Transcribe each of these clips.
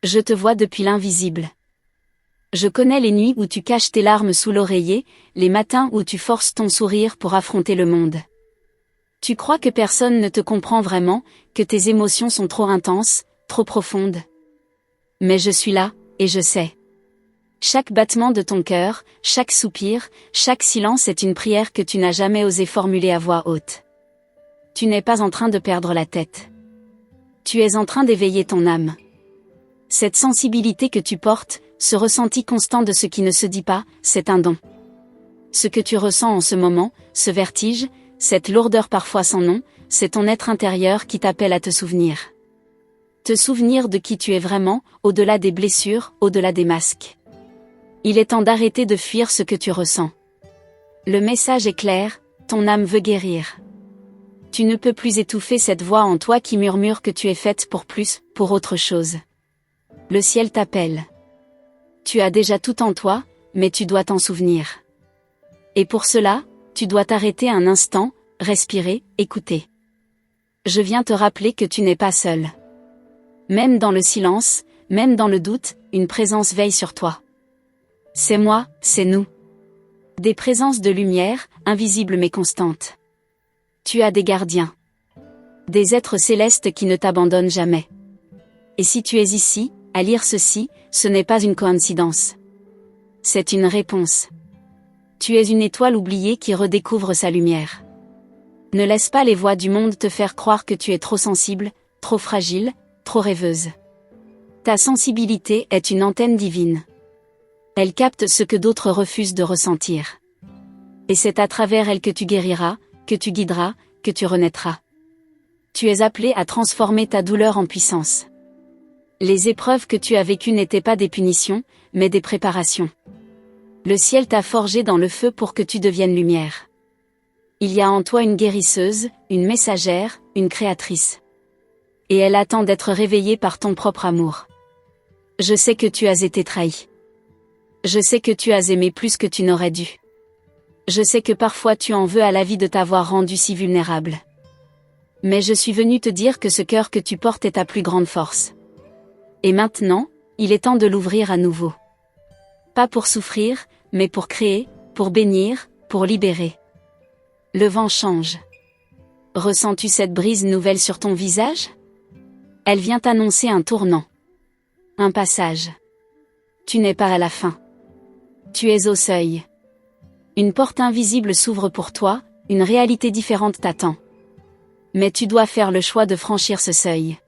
Je te vois depuis l'invisible. Je connais les nuits où tu caches tes larmes sous l'oreiller, les matins où tu forces ton sourire pour affronter le monde. Tu crois que personne ne te comprend vraiment, que tes émotions sont trop intenses, trop profondes. Mais je suis là, et je sais. Chaque battement de ton cœur, chaque soupir, chaque silence est une prière que tu n'as jamais osé formuler à voix haute. Tu n'es pas en train de perdre la tête. Tu es en train d'éveiller ton âme. Cette sensibilité que tu portes, ce ressenti constant de ce qui ne se dit pas, c'est un don. Ce que tu ressens en ce moment, ce vertige, cette lourdeur parfois sans nom, c'est ton être intérieur qui t'appelle à te souvenir. Te souvenir de qui tu es vraiment, au-delà des blessures, au-delà des masques. Il est temps d'arrêter de fuir ce que tu ressens. Le message est clair, ton âme veut guérir. Tu ne peux plus étouffer cette voix en toi qui murmure que tu es faite pour plus, pour autre chose. Le ciel t'appelle. Tu as déjà tout en toi, mais tu dois t'en souvenir. Et pour cela, tu dois t'arrêter un instant, respirer, écouter. Je viens te rappeler que tu n'es pas seul. Même dans le silence, même dans le doute, une présence veille sur toi. C'est moi, c'est nous. Des présences de lumière, invisibles mais constantes. Tu as des gardiens. Des êtres célestes qui ne t'abandonnent jamais. Et si tu es ici, à lire ceci, ce n'est pas une coïncidence. C'est une réponse. Tu es une étoile oubliée qui redécouvre sa lumière. Ne laisse pas les voix du monde te faire croire que tu es trop sensible, trop fragile, trop rêveuse. Ta sensibilité est une antenne divine. Elle capte ce que d'autres refusent de ressentir. Et c'est à travers elle que tu guériras, que tu guideras, que tu renaîtras. Tu es appelé à transformer ta douleur en puissance. Les épreuves que tu as vécues n'étaient pas des punitions, mais des préparations. Le ciel t'a forgé dans le feu pour que tu deviennes lumière. Il y a en toi une guérisseuse, une messagère, une créatrice. Et elle attend d'être réveillée par ton propre amour. Je sais que tu as été trahi. Je sais que tu as aimé plus que tu n'aurais dû. Je sais que parfois tu en veux à la vie de t'avoir rendu si vulnérable. Mais je suis venu te dire que ce cœur que tu portes est ta plus grande force. Et maintenant, il est temps de l'ouvrir à nouveau. Pas pour souffrir, mais pour créer, pour bénir, pour libérer. Le vent change. Ressens-tu cette brise nouvelle sur ton visage? Elle vient annoncer un tournant. Un passage. Tu n'es pas à la fin. Tu es au seuil. Une porte invisible s'ouvre pour toi, une réalité différente t'attend. Mais tu dois faire le choix de franchir ce seuil.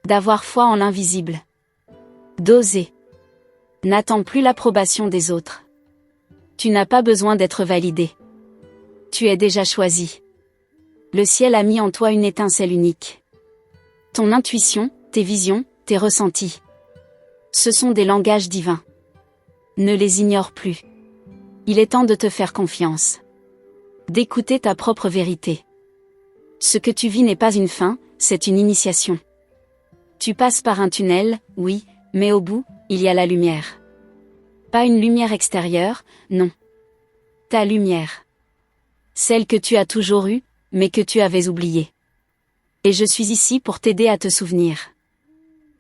D'avoir foi en l'invisible. D'oser. N'attends plus l'approbation des autres. Tu n'as pas besoin d'être validé. Tu es déjà choisi. Le ciel a mis en toi une étincelle unique. Ton intuition, tes visions, tes ressentis. Ce sont des langages divins. Ne les ignore plus. Il est temps de te faire confiance. D'écouter ta propre vérité. Ce que tu vis n'est pas une fin, c'est une initiation. Tu passes par un tunnel, oui, mais au bout, il y a la lumière. Pas une lumière extérieure, non. Ta lumière. Celle que tu as toujours eue, mais que tu avais oubliée. Et je suis ici pour t'aider à te souvenir.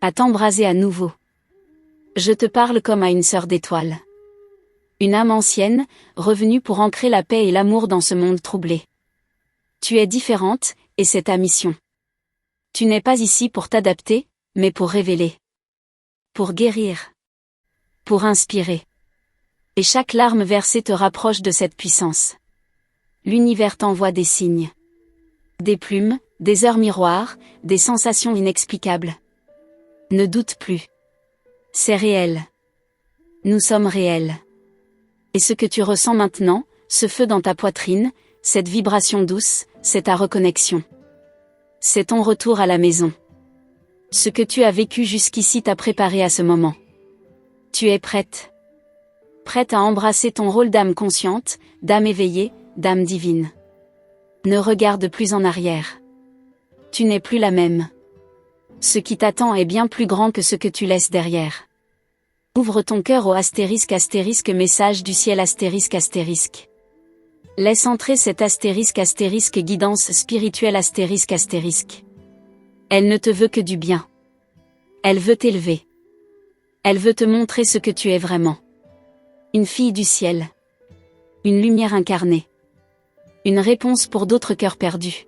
À t'embraser à nouveau. Je te parle comme à une sœur d'étoile. Une âme ancienne, revenue pour ancrer la paix et l'amour dans ce monde troublé. Tu es différente, et c'est ta mission. Tu n'es pas ici pour t'adapter, mais pour révéler. Pour guérir. Pour inspirer. Et chaque larme versée te rapproche de cette puissance. L'univers t'envoie des signes. Des plumes, des heures miroirs, des sensations inexplicables. Ne doute plus. C'est réel. Nous sommes réels. Et ce que tu ressens maintenant, ce feu dans ta poitrine, cette vibration douce, c'est ta reconnexion. C'est ton retour à la maison. Ce que tu as vécu jusqu'ici t'a préparé à ce moment. Tu es prête. Prête à embrasser ton rôle d'âme consciente, d'âme éveillée, d'âme divine. Ne regarde plus en arrière. Tu n'es plus la même. Ce qui t'attend est bien plus grand que ce que tu laisses derrière. Ouvre ton cœur au astérisque message du ciel astérisque. Laisse entrer cet astérisque guidance spirituelle astérisque. Elle ne te veut que du bien. Elle veut t'élever. Elle veut te montrer ce que tu es vraiment. Une fille du ciel. Une lumière incarnée. Une réponse pour d'autres cœurs perdus.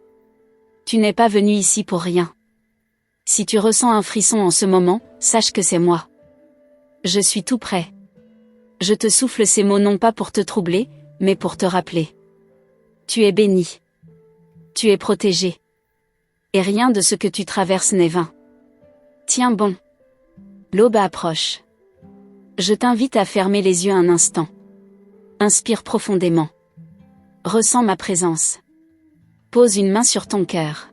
Tu n'es pas venu ici pour rien. Si tu ressens un frisson en ce moment, sache que c'est moi. Je suis tout près. Je te souffle ces mots non pas pour te troubler, mais pour te rappeler. Tu es béni. Tu es protégé. Et rien de ce que tu traverses n'est vain. Tiens bon. L'aube approche. Je t'invite à fermer les yeux un instant. Inspire profondément. Ressens ma présence. Pose une main sur ton cœur.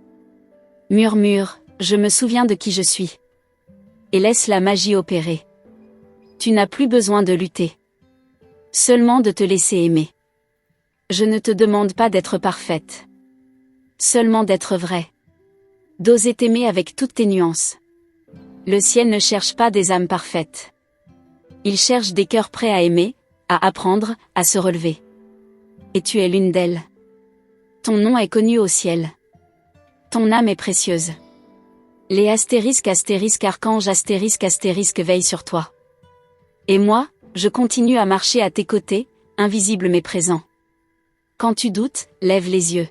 Murmure, je me souviens de qui je suis. Et laisse la magie opérer. Tu n'as plus besoin de lutter. Seulement de te laisser aimer. Je ne te demande pas d'être parfaite. Seulement d'être vraie. D'oser t'aimer avec toutes tes nuances. Le ciel ne cherche pas des âmes parfaites. Il cherche des cœurs prêts à aimer, à apprendre, à se relever. Et tu es l'une d'elles. Ton nom est connu au ciel. Ton âme est précieuse. Les astérisques archanges astérisques veillent sur toi. Et moi, je continue à marcher à tes côtés, invisible mais présent. Quand tu doutes, lève les yeux.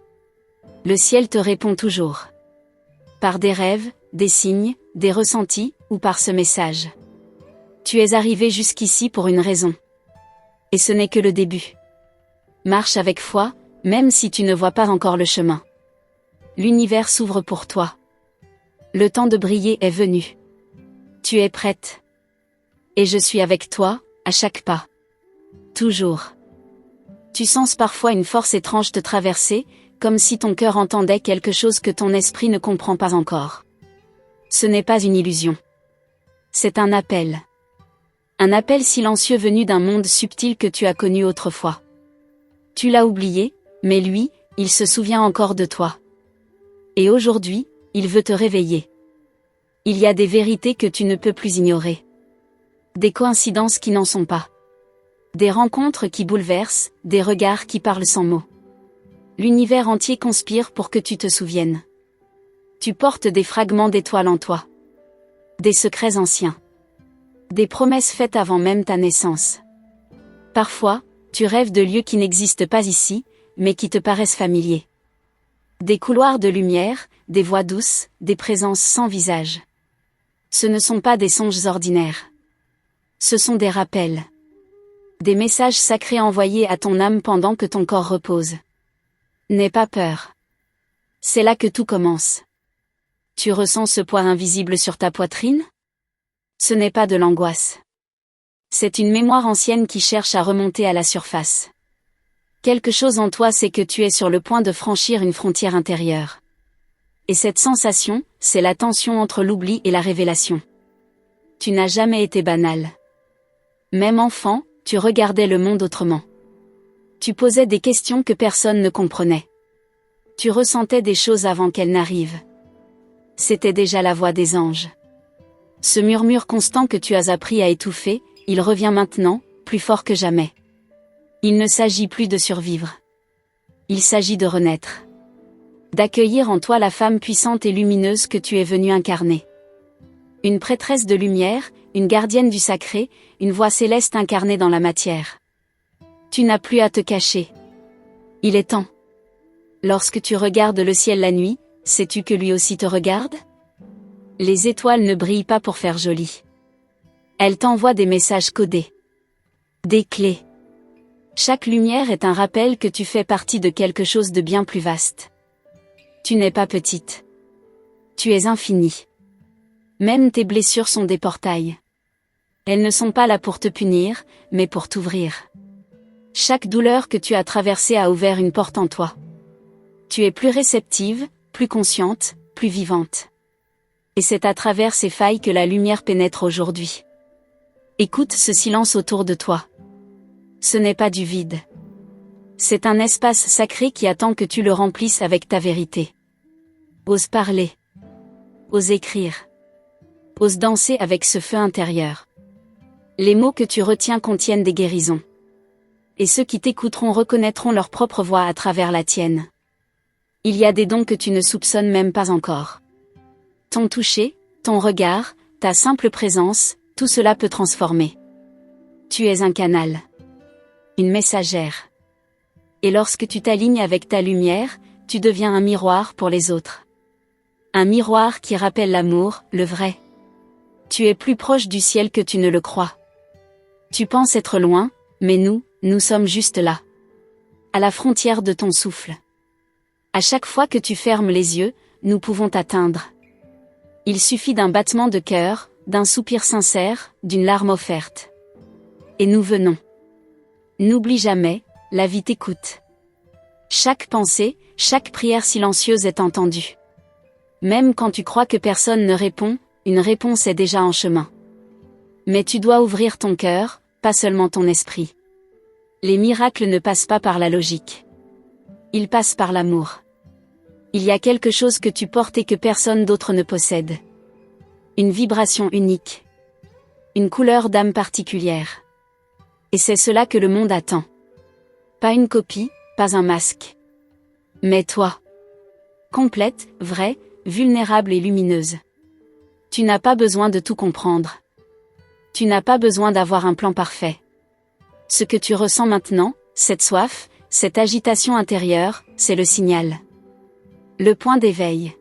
Le ciel te répond toujours. Par des rêves, des signes, des ressentis, ou par ce message. Tu es arrivé jusqu'ici pour une raison. Et ce n'est que le début. Marche avec foi, même si tu ne vois pas encore le chemin. L'univers s'ouvre pour toi. Le temps de briller est venu. Tu es prête. Et je suis avec toi, à chaque pas. Toujours. Tu sens parfois une force étrange te traverser, comme si ton cœur entendait quelque chose que ton esprit ne comprend pas encore. Ce n'est pas une illusion. C'est un appel. Un appel silencieux venu d'un monde subtil que tu as connu autrefois. Tu l'as oublié, mais lui, il se souvient encore de toi. Et aujourd'hui, il veut te réveiller. Il y a des vérités que tu ne peux plus ignorer. Des coïncidences qui n'en sont pas. Des rencontres qui bouleversent, des regards qui parlent sans mots. L'univers entier conspire pour que tu te souviennes. Tu portes des fragments d'étoiles en toi. Des secrets anciens. Des promesses faites avant même ta naissance. Parfois, tu rêves de lieux qui n'existent pas ici, mais qui te paraissent familiers. Des couloirs de lumière, des voix douces, des présences sans visage. Ce ne sont pas des songes ordinaires. Ce sont des rappels. Des messages sacrés envoyés à ton âme pendant que ton corps repose. N'aie pas peur. C'est là que tout commence. Tu ressens ce poids invisible sur ta poitrine? Ce n'est pas de l'angoisse. C'est une mémoire ancienne qui cherche à remonter à la surface. Quelque chose en toi sait que tu es sur le point de franchir une frontière intérieure. Et cette sensation, c'est la tension entre l'oubli et la révélation. Tu n'as jamais été banal. Même enfant, tu regardais le monde autrement. Tu posais des questions que personne ne comprenait. Tu ressentais des choses avant qu'elles n'arrivent. C'était déjà la voix des anges. Ce murmure constant que tu as appris à étouffer, il revient maintenant, plus fort que jamais. Il ne s'agit plus de survivre. Il s'agit de renaître. D'accueillir en toi la femme puissante et lumineuse que tu es venue incarner. Une prêtresse de lumière, une gardienne du sacré, une voix céleste incarnée dans la matière. Tu n'as plus à te cacher. Il est temps. Lorsque tu regardes le ciel la nuit, sais-tu que lui aussi te regarde? Les étoiles ne brillent pas pour faire joli. Elles t'envoient des messages codés. Des clés. Chaque lumière est un rappel que tu fais partie de quelque chose de bien plus vaste. Tu n'es pas petite. Tu es infinie. Même tes blessures sont des portails. Elles ne sont pas là pour te punir, mais pour t'ouvrir. Chaque douleur que tu as traversée a ouvert une porte en toi. Tu es plus réceptive, plus consciente, plus vivante. Et c'est à travers ces failles que la lumière pénètre aujourd'hui. Écoute ce silence autour de toi. Ce n'est pas du vide. C'est un espace sacré qui attend que tu le remplisses avec ta vérité. Ose parler. Ose écrire. Ose danser avec ce feu intérieur. Les mots que tu retiens contiennent des guérisons. Et ceux qui t'écouteront reconnaîtront leur propre voix à travers la tienne. Il y a des dons que tu ne soupçonnes même pas encore. Ton toucher, ton regard, ta simple présence, Tout cela peut transformer. Tu es un canal. Une messagère. Et lorsque tu t'alignes avec ta lumière, tu deviens un miroir pour les autres. Un miroir qui rappelle l'amour, le vrai. Tu es plus proche du ciel que tu ne le crois. Tu penses être loin, mais nous sommes juste là. À la frontière de ton souffle. À chaque fois que tu fermes les yeux, nous pouvons t'atteindre. Il suffit d'un battement de cœur, d'un soupir sincère, d'une larme offerte. Et nous venons. N'oublie jamais, la vie t'écoute. Chaque pensée, chaque prière silencieuse est entendue. Même quand tu crois que personne ne répond, une réponse est déjà en chemin. Mais tu dois ouvrir ton cœur, pas seulement ton esprit. Les miracles ne passent pas par la logique. Ils passent par l'amour. Il y a quelque chose que tu portes et que personne d'autre ne possède. Une vibration unique. Une couleur d'âme particulière. Et c'est cela que le monde attend. Pas une copie, pas un masque. Mais toi. Complète, vraie, vulnérable et lumineuse. Tu n'as pas besoin de tout comprendre. Tu n'as pas besoin d'avoir un plan parfait. Ce que tu ressens maintenant, cette soif, cette agitation intérieure, c'est le signal. Le point d'éveil.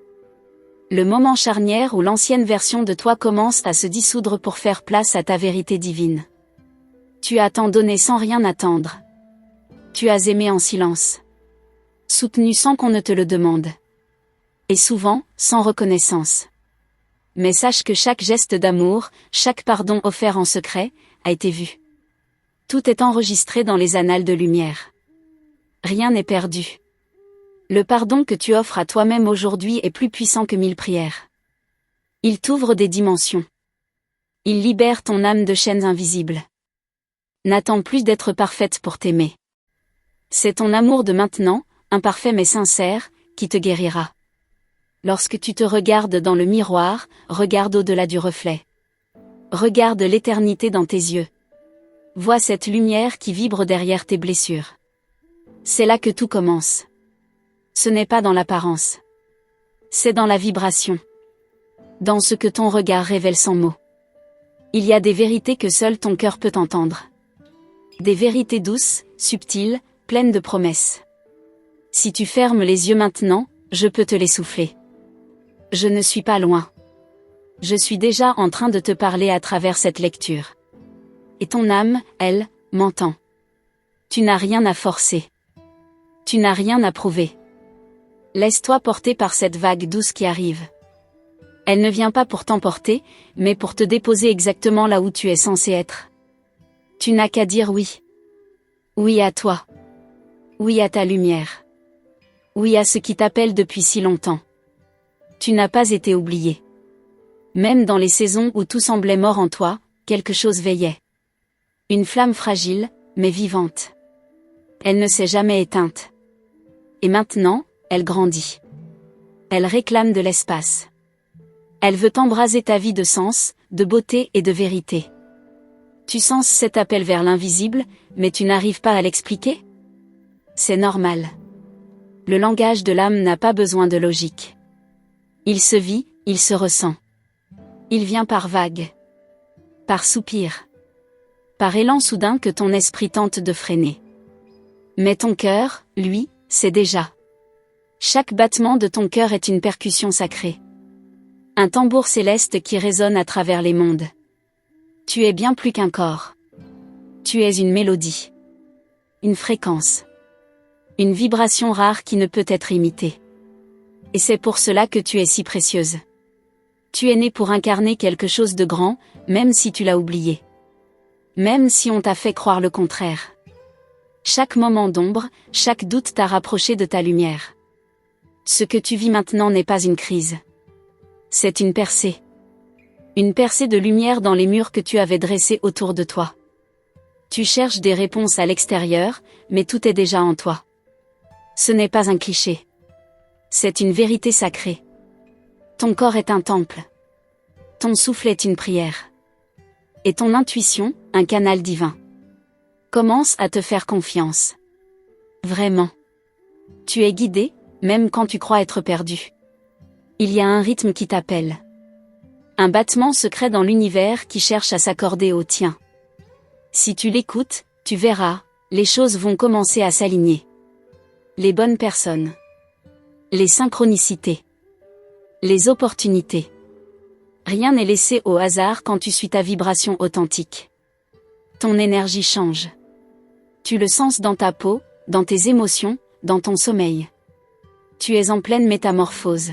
Le moment charnière où l'ancienne version de toi commence à se dissoudre pour faire place à ta vérité divine. Tu as tant donné sans rien attendre. Tu as aimé en silence. Soutenu sans qu'on ne te le demande. Et souvent, sans reconnaissance. Mais sache que chaque geste d'amour, chaque pardon offert en secret, a été vu. Tout est enregistré dans les annales de lumière. Rien n'est perdu. Le pardon que tu offres à toi-même aujourd'hui est plus puissant que 1000 prières. Il t'ouvre des dimensions. Il libère ton âme de chaînes invisibles. N'attends plus d'être parfaite pour t'aimer. C'est ton amour de maintenant, imparfait mais sincère, qui te guérira. Lorsque tu te regardes dans le miroir, regarde au-delà du reflet. Regarde l'éternité dans tes yeux. Vois cette lumière qui vibre derrière tes blessures. C'est là que tout commence. Ce n'est pas dans l'apparence. C'est dans la vibration. Dans ce que ton regard révèle sans mots. Il y a des vérités que seul ton cœur peut entendre. Des vérités douces, subtiles, pleines de promesses. Si tu fermes les yeux maintenant, je peux te les souffler. Je ne suis pas loin. Je suis déjà en train de te parler à travers cette lecture. Et ton âme, elle, m'entend. Tu n'as rien à forcer. Tu n'as rien à prouver. Laisse-toi porter par cette vague douce qui arrive. Elle ne vient pas pour t'emporter, mais pour te déposer exactement là où tu es censé être. Tu n'as qu'à dire oui. Oui à toi. Oui à ta lumière. Oui à ce qui t'appelle depuis si longtemps. Tu n'as pas été oublié. Même dans les saisons où tout semblait mort en toi, quelque chose veillait. Une flamme fragile, mais vivante. Elle ne s'est jamais éteinte. Et maintenant, elle grandit. Elle réclame de l'espace. Elle veut embraser ta vie de sens, de beauté et de vérité. Tu sens cet appel vers l'invisible, mais tu n'arrives pas à l'expliquer? C'est normal. Le langage de l'âme n'a pas besoin de logique. Il se vit, il se ressent. Il vient par vagues. Par soupirs. Par élan soudain que ton esprit tente de freiner. Mais ton cœur, lui, c'est déjà. Chaque battement de ton cœur est une percussion sacrée. Un tambour céleste qui résonne à travers les mondes. Tu es bien plus qu'un corps. Tu es une mélodie. Une fréquence. Une vibration rare qui ne peut être imitée. Et c'est pour cela que tu es si précieuse. Tu es née pour incarner quelque chose de grand, même si tu l'as oublié. Même si on t'a fait croire le contraire. Chaque moment d'ombre, chaque doute t'a rapproché de ta lumière. Ce que tu vis maintenant n'est pas une crise. C'est une percée. Une percée de lumière dans les murs que tu avais dressés autour de toi. Tu cherches des réponses à l'extérieur, mais tout est déjà en toi. Ce n'est pas un cliché. C'est une vérité sacrée. Ton corps est un temple. Ton souffle est une prière. Et ton intuition, un canal divin. Commence à te faire confiance. Vraiment. Tu es guidé, même quand tu crois être perdu. Il y a un rythme qui t'appelle. Un battement secret dans l'univers qui cherche à s'accorder au tien. Si tu l'écoutes, tu verras, les choses vont commencer à s'aligner. Les bonnes personnes. Les synchronicités. Les opportunités. Rien n'est laissé au hasard quand tu suis ta vibration authentique. Ton énergie change. Tu le sens dans ta peau, dans tes émotions, dans ton sommeil. Tu es en pleine métamorphose.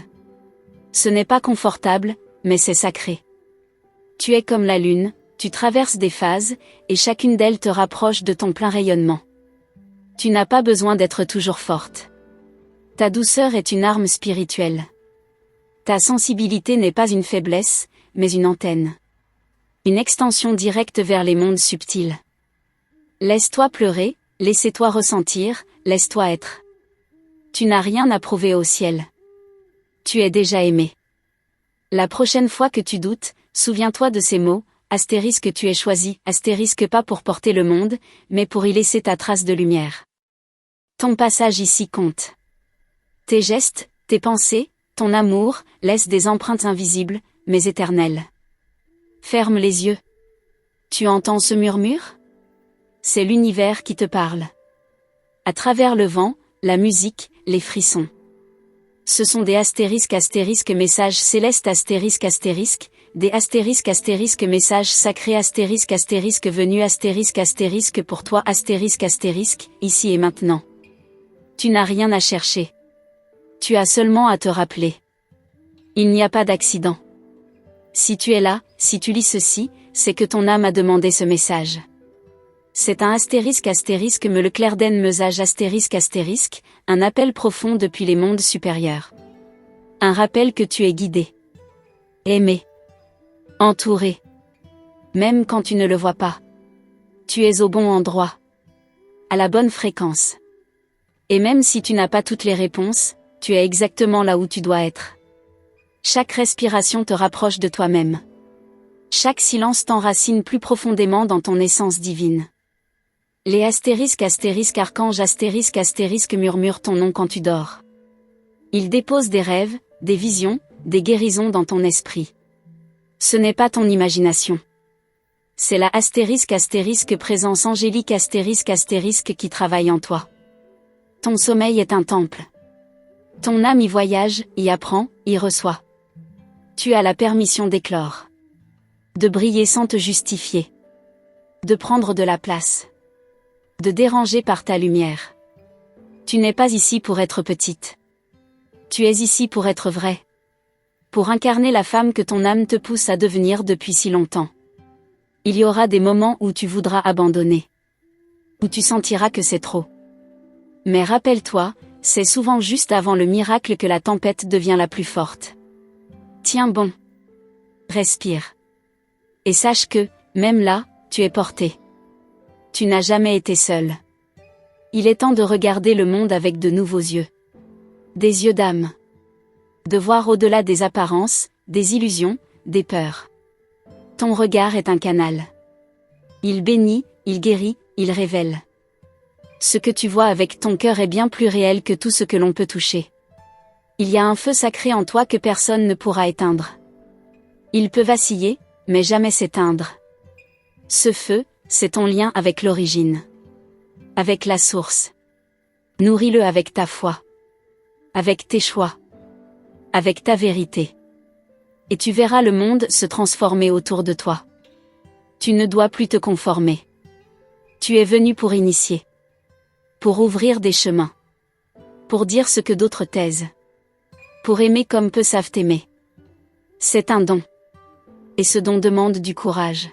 Ce n'est pas confortable, mais c'est sacré. Tu es comme la lune, tu traverses des phases, et chacune d'elles te rapproche de ton plein rayonnement. Tu n'as pas besoin d'être toujours forte. Ta douceur est une arme spirituelle. Ta sensibilité n'est pas une faiblesse, mais une antenne. Une extension directe vers les mondes subtils. Laisse-toi pleurer, laissez-toi ressentir, laisse-toi être. Tu n'as rien à prouver au ciel. Tu es déjà aimé. La prochaine fois que tu doutes, souviens-toi de ces mots, astérisque tu es choisi, astérisque pas pour porter le monde, mais pour y laisser ta trace de lumière. Ton passage ici compte. Tes gestes, tes pensées, ton amour, laissent des empreintes invisibles, mais éternelles. Ferme les yeux. Tu entends ce murmure? C'est l'univers qui te parle. À travers le vent, la musique, les frissons. Ce sont des astérisques messages célestes des astérisques messages sacrés venus pour toi ici et maintenant. Tu n'as rien à chercher. Tu as seulement à te rappeler. Il n'y a pas d'accident. Si tu es là, si tu lis ceci, c'est que ton âme a demandé ce message. C'est un me le clairden mesage un appel profond depuis les mondes supérieurs. Un rappel que tu es guidé. Aimé. Entouré. Même quand tu ne le vois pas. Tu es au bon endroit. À la bonne fréquence. Et même si tu n'as pas toutes les réponses, tu es exactement là où tu dois être. Chaque respiration te rapproche de toi-même. Chaque silence t'enracine plus profondément dans ton essence divine. Les archanges murmurent ton nom quand tu dors. Ils déposent des rêves, des visions, des guérisons dans ton esprit. Ce n'est pas ton imagination. C'est la présence angélique qui travaille en toi. Ton sommeil est un temple. Ton âme y voyage, y apprend, y reçoit. Tu as la permission d'éclore. De briller sans te justifier. De prendre de la place. De déranger par ta lumière. Tu n'es pas ici pour être petite. Tu es ici pour être vraie. Pour incarner la femme que ton âme te pousse à devenir depuis si longtemps. Il y aura des moments où tu voudras abandonner. Où tu sentiras que c'est trop. Mais rappelle-toi, c'est souvent juste avant le miracle que la tempête devient la plus forte. Tiens bon. Respire. Et sache que, même là, tu es porté. Tu n'as jamais été seul. Il est temps de regarder le monde avec de nouveaux yeux. Des yeux d'âme. De voir au-delà des apparences, des illusions, des peurs. Ton regard est un canal. Il bénit, il guérit, il révèle. Ce que tu vois avec ton cœur est bien plus réel que tout ce que l'on peut toucher. Il y a un feu sacré en toi que personne ne pourra éteindre. Il peut vaciller, mais jamais s'éteindre. Ce feu, c'est ton lien avec l'origine. Avec la source. Nourris-le avec ta foi. Avec tes choix. Avec ta vérité. Et tu verras le monde se transformer autour de toi. Tu ne dois plus te conformer. Tu es venu pour initier. Pour ouvrir des chemins. Pour dire ce que d'autres taisent. Pour aimer comme peu savent aimer. C'est un don. Et ce don demande du courage.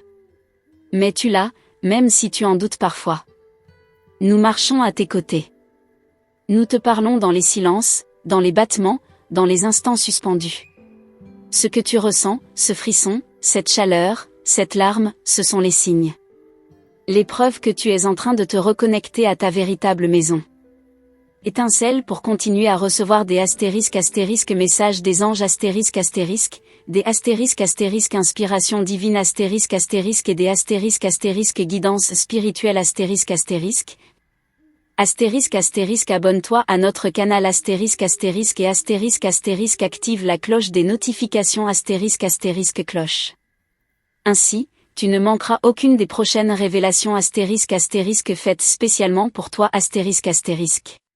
Mais tu l'as, même si tu en doutes parfois. Nous marchons à tes côtés. Nous te parlons dans les silences, dans les battements, dans les instants suspendus. Ce que tu ressens, ce frisson, cette chaleur, cette larme, ce sont les signes. Les preuves que tu es en train de te reconnecter à ta véritable maison. Étincelle pour continuer à recevoir des messages des anges des inspiration divine et des guidance spirituelle Abonne-toi à notre canal ***, et active la cloche des notifications *** cloche. Ainsi, tu ne manqueras aucune des prochaines révélations *** faites spécialement pour toi ***.